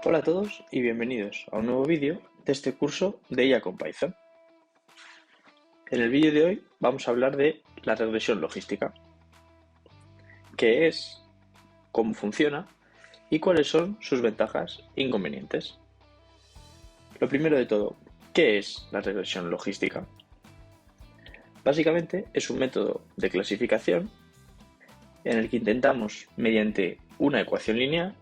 Hola a todos y bienvenidos a un nuevo vídeo de este curso de IA con Python. En el vídeo de hoy vamos a hablar de la regresión logística, qué es, cómo funciona y cuáles son sus ventajas e inconvenientes. Lo primero de todo, ¿qué es la regresión logística? Básicamente es un método de clasificación en el que intentamos, mediante una ecuación lineal,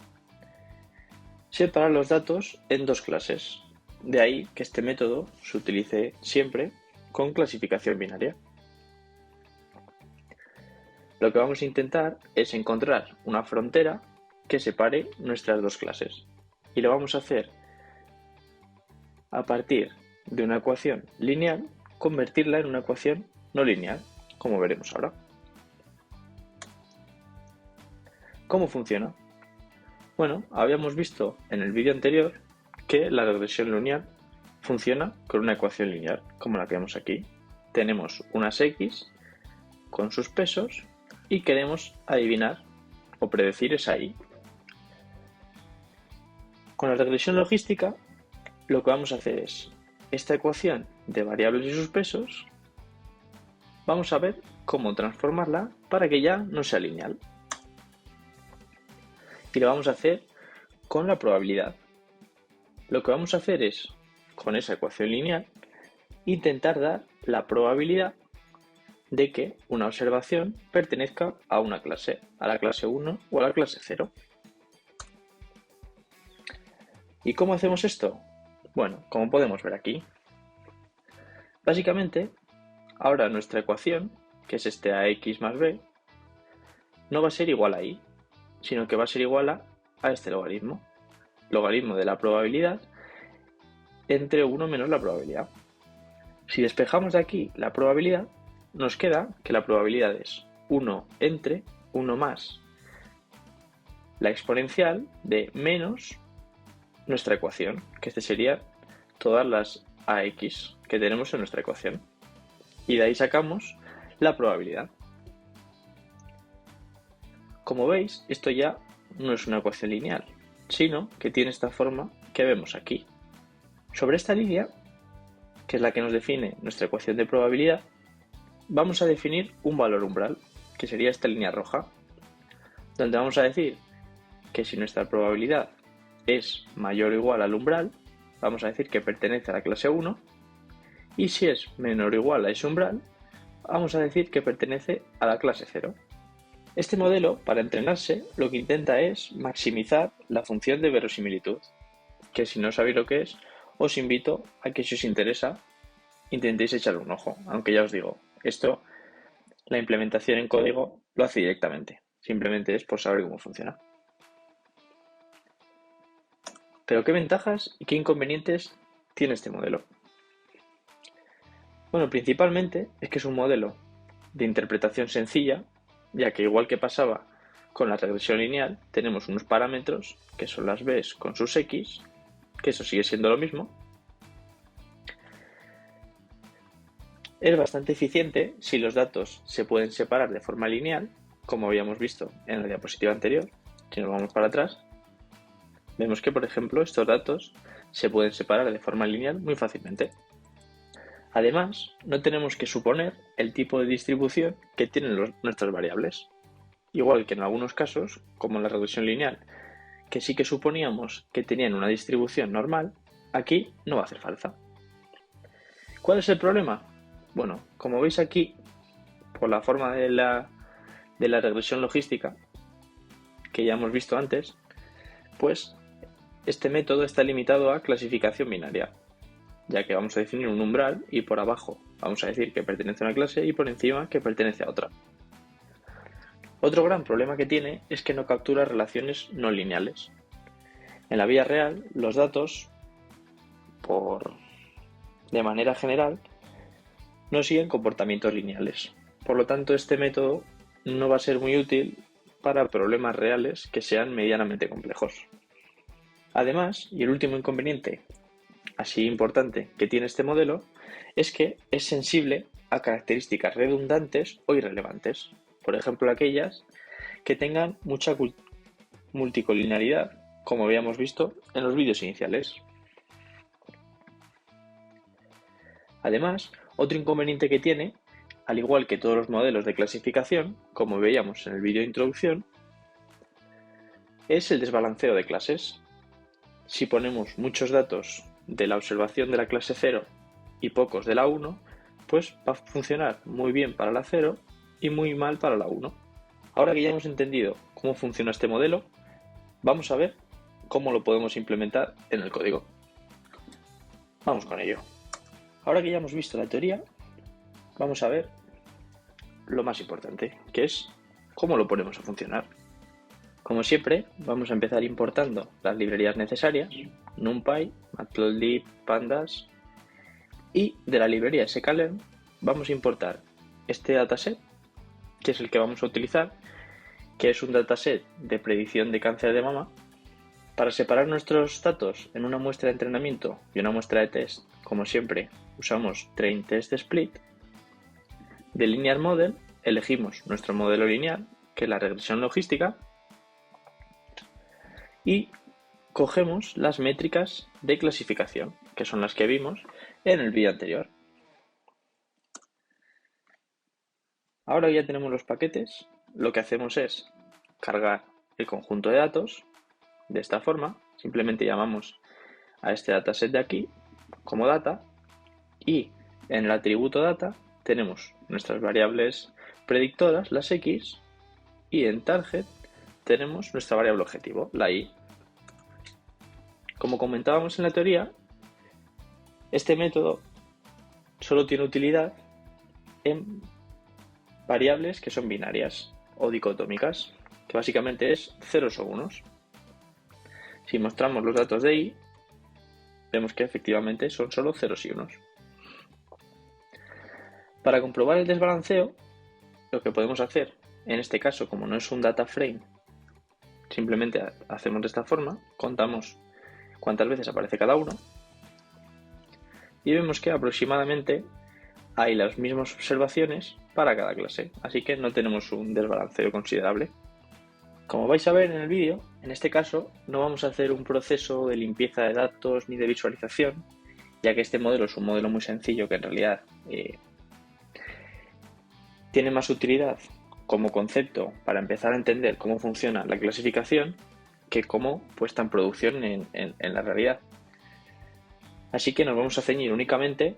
separar los datos en dos clases. De ahí que este método se utilice siempre con clasificación binaria. Lo que vamos a intentar es encontrar una frontera que separe nuestras dos clases. Y lo vamos a hacer a partir de una ecuación lineal, convertirla en una ecuación no lineal, como veremos ahora. ¿Cómo funciona? Bueno, habíamos visto en el vídeo anterior que la regresión lineal funciona con una ecuación lineal, como la que vemos aquí. Tenemos unas x con sus pesos y queremos adivinar o predecir esa y. Con la regresión logística, lo que vamos a hacer es esta ecuación de variables y sus pesos, vamos a ver cómo transformarla para que ya no sea lineal. Y lo vamos a hacer con la probabilidad. Lo que vamos a hacer es, con esa ecuación lineal, intentar dar la probabilidad de que una observación pertenezca a una clase, a la clase 1 o a la clase 0. ¿Y cómo hacemos esto? Bueno, como podemos ver aquí. Básicamente, ahora nuestra ecuación, que es este ax más b, no va a ser igual a y, sino que va a ser igual a este logaritmo de la probabilidad entre 1 menos la probabilidad. Si despejamos de aquí la probabilidad, nos queda que la probabilidad es 1 entre 1 más la exponencial de menos nuestra ecuación, que este sería todas las ax que tenemos en nuestra ecuación. Y de ahí sacamos la probabilidad. Como veis, esto ya no es una ecuación lineal, sino que tiene esta forma que vemos aquí. Sobre esta línea, que es la que nos define nuestra ecuación de probabilidad, vamos a definir un valor umbral, que sería esta línea roja, donde vamos a decir que si nuestra probabilidad es mayor o igual al umbral, vamos a decir que pertenece a la clase 1, y si es menor o igual a ese umbral, vamos a decir que pertenece a la clase 0. Este modelo, para entrenarse, lo que intenta es maximizar la función de verosimilitud, que si no sabéis lo que es, os invito a que si os interesa, intentéis echarle un ojo, aunque ya os digo, esto, la implementación en código lo hace directamente, simplemente es por saber cómo funciona. Pero ¿qué ventajas y qué inconvenientes tiene este modelo? Bueno, principalmente es que es un modelo de interpretación sencilla, ya que igual que pasaba con la regresión lineal, tenemos unos parámetros que son las b's con sus x, que eso sigue siendo lo mismo. Es bastante eficiente si los datos se pueden separar de forma lineal, como habíamos visto en la diapositiva anterior. Si nos vamos para atrás, vemos que, por ejemplo, estos datos se pueden separar de forma lineal muy fácilmente. Además, no tenemos que suponer el tipo de distribución que tienen nuestras variables. Igual que en algunos casos, como en la regresión lineal, que sí que suponíamos que tenían una distribución normal, aquí no va a hacer falta. ¿Cuál es el problema? Bueno, como veis aquí, por la forma de la regresión logística, que ya hemos visto antes, pues este método está limitado a clasificación binaria, ya que vamos a definir un umbral y por abajo vamos a decir que pertenece a una clase y por encima que pertenece a otra. Otro gran problema que tiene es que no captura relaciones no lineales. En la vida real, los datos, de manera general, no siguen comportamientos lineales. Por lo tanto, este método no va a ser muy útil para problemas reales que sean medianamente complejos. Además, y el último inconveniente así importante que tiene este modelo, es que es sensible a características redundantes o irrelevantes. Por ejemplo, aquellas que tengan mucha multicolinaridad como habíamos visto en los vídeos iniciales. Además, otro inconveniente que tiene, al igual que todos los modelos de clasificación, como veíamos en el vídeo de introducción, es el desbalanceo de clases. Si ponemos muchos datos de la observación de la clase 0 y pocos de la 1, pues va a funcionar muy bien para la 0 y muy mal para la 1. Ahora que ya hemos entendido cómo funciona este modelo, vamos a ver cómo lo podemos implementar en el código. Vamos con ello. Ahora que ya hemos visto la teoría, vamos a ver lo más importante, que es cómo lo ponemos a funcionar. Como siempre, vamos a empezar importando las librerías necesarias, NumPy, Matplotlib, Pandas, y de la librería sklearn vamos a importar este dataset, que es el que vamos a utilizar, que es un dataset de predicción de cáncer de mama. Para separar nuestros datos en una muestra de entrenamiento y una muestra de test, como siempre, usamos Train Test Split. De Linear Model elegimos nuestro modelo lineal, que es la regresión logística, y cogemos las métricas de clasificación, que son las que vimos en el vídeo anterior. Ahora ya tenemos los paquetes, lo que hacemos es cargar el conjunto de datos de esta forma. Simplemente llamamos a este dataset de aquí como data, y en el atributo data tenemos nuestras variables predictoras, las X, y en target tenemos nuestra variable objetivo, la Y. Como comentábamos en la teoría, este método solo tiene utilidad en variables que son binarias o dicotómicas, que básicamente es ceros o unos. Si mostramos los datos de Y, vemos que efectivamente son solo ceros y unos. Para comprobar el desbalanceo, lo que podemos hacer, en este caso, como no es un data frame, simplemente hacemos de esta forma, contamos cuántas veces aparece cada uno, y vemos que aproximadamente hay las mismas observaciones para cada clase, así que no tenemos un desbalanceo considerable. Como vais a ver en el vídeo, en este caso no vamos a hacer un proceso de limpieza de datos ni de visualización, ya que este modelo es un modelo muy sencillo que en realidad tiene más utilidad como concepto para empezar a entender cómo funciona la clasificación que como puesta en producción en la realidad. Así que nos vamos a ceñir únicamente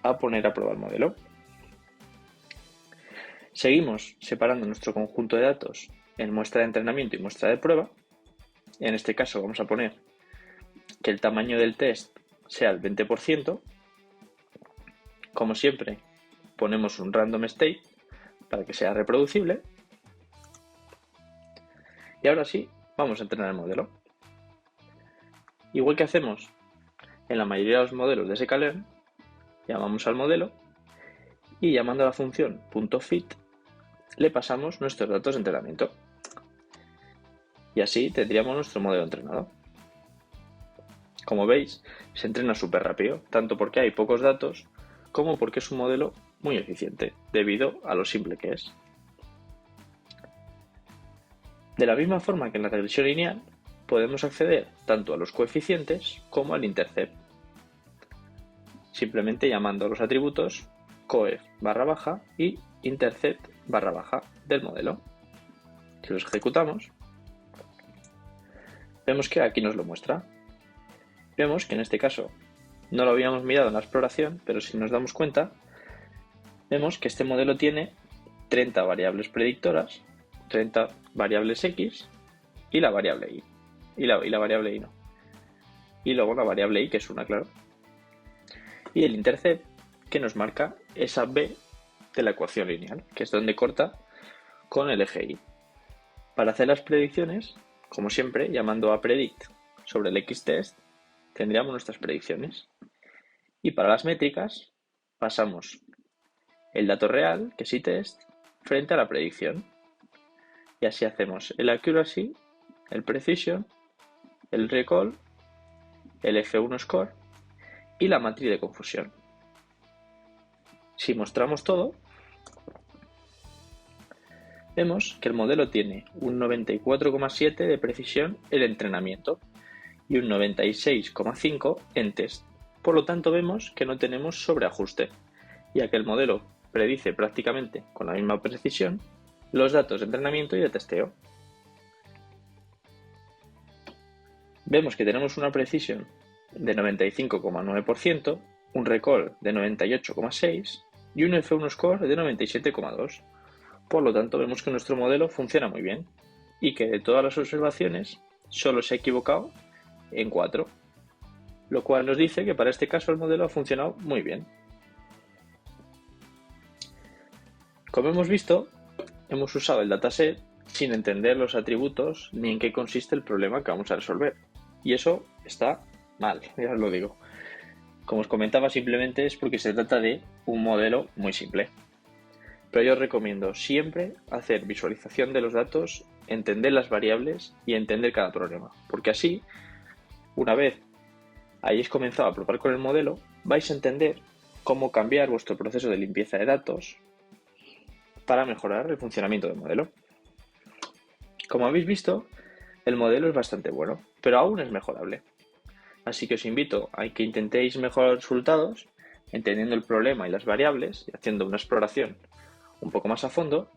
a poner a prueba el modelo. Seguimos separando nuestro conjunto de datos en muestra de entrenamiento y muestra de prueba. En este caso vamos a poner que el tamaño del test sea el 20%. Como siempre, ponemos un random state para que sea reproducible. Y ahora sí, vamos a entrenar el modelo. Igual que hacemos en la mayoría de los modelos de sklearn, llamamos al modelo y llamando a la función .fit le pasamos nuestros datos de entrenamiento. Y así tendríamos nuestro modelo entrenado. Como veis, se entrena súper rápido, tanto porque hay pocos datos como porque es un modelo muy eficiente, debido a lo simple que es. De la misma forma que en la regresión lineal, podemos acceder tanto a los coeficientes como al intercept, simplemente llamando a los atributos coef _ y intercept _ del modelo. Si los ejecutamos, vemos que aquí nos lo muestra. Vemos que en este caso no lo habíamos mirado en la exploración, pero si nos damos cuenta, vemos que este modelo tiene 30 variables predictoras, 30 variables X y la variable Y. Y la variable Y no. Y luego la variable Y, que es una, claro. Y el intercept, que nos marca esa B de la ecuación lineal, que es donde corta con el eje Y. Para hacer las predicciones, como siempre, llamando a predict sobre el X-test, tendríamos nuestras predicciones. Y para las métricas, pasamos el dato real, que es y-test, frente a la predicción. Y así hacemos el accuracy, el precision, el recall, el F1 score y la matriz de confusión. Si mostramos todo, vemos que el modelo tiene un 94,7 de precisión el entrenamiento, y un 96,5 en test. Por lo tanto, vemos que no tenemos sobreajuste, ya que el modelo predice prácticamente con la misma precisión los datos de entrenamiento y de testeo. Vemos que tenemos una precisión de 95,9%, un recall de 98,6% y un F1 score de 97,2%. Por lo tanto, vemos que nuestro modelo funciona muy bien y que de todas las observaciones solo se ha equivocado en 4, lo cual nos dice que para este caso el modelo ha funcionado muy bien. Como hemos visto, hemos usado el dataset sin entender los atributos ni en qué consiste el problema que vamos a resolver. Y eso está mal, ya os lo digo. Como os comentaba, simplemente es porque se trata de un modelo muy simple. Pero yo os recomiendo siempre hacer visualización de los datos, entender las variables y entender cada problema. Porque así, una vez hayáis comenzado a probar con el modelo, vais a entender cómo cambiar vuestro proceso de limpieza de datos para mejorar el funcionamiento del modelo. Como habéis visto, el modelo es bastante bueno, pero aún es mejorable. Así que os invito a que intentéis mejorar los resultados, entendiendo el problema y las variables y haciendo una exploración un poco más a fondo,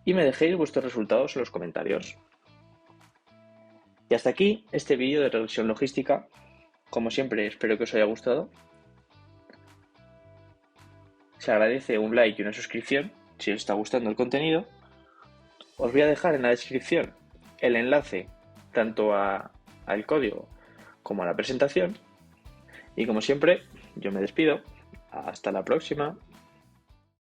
y me dejéis vuestros resultados en los comentarios. Y hasta aquí este vídeo de regresión logística. Como siempre, espero que os haya gustado. Se agradece un like y una suscripción si os está gustando el contenido. Os voy a dejar en la descripción el enlace tanto al código como a la presentación. Y como siempre, yo me despido. Hasta la próxima.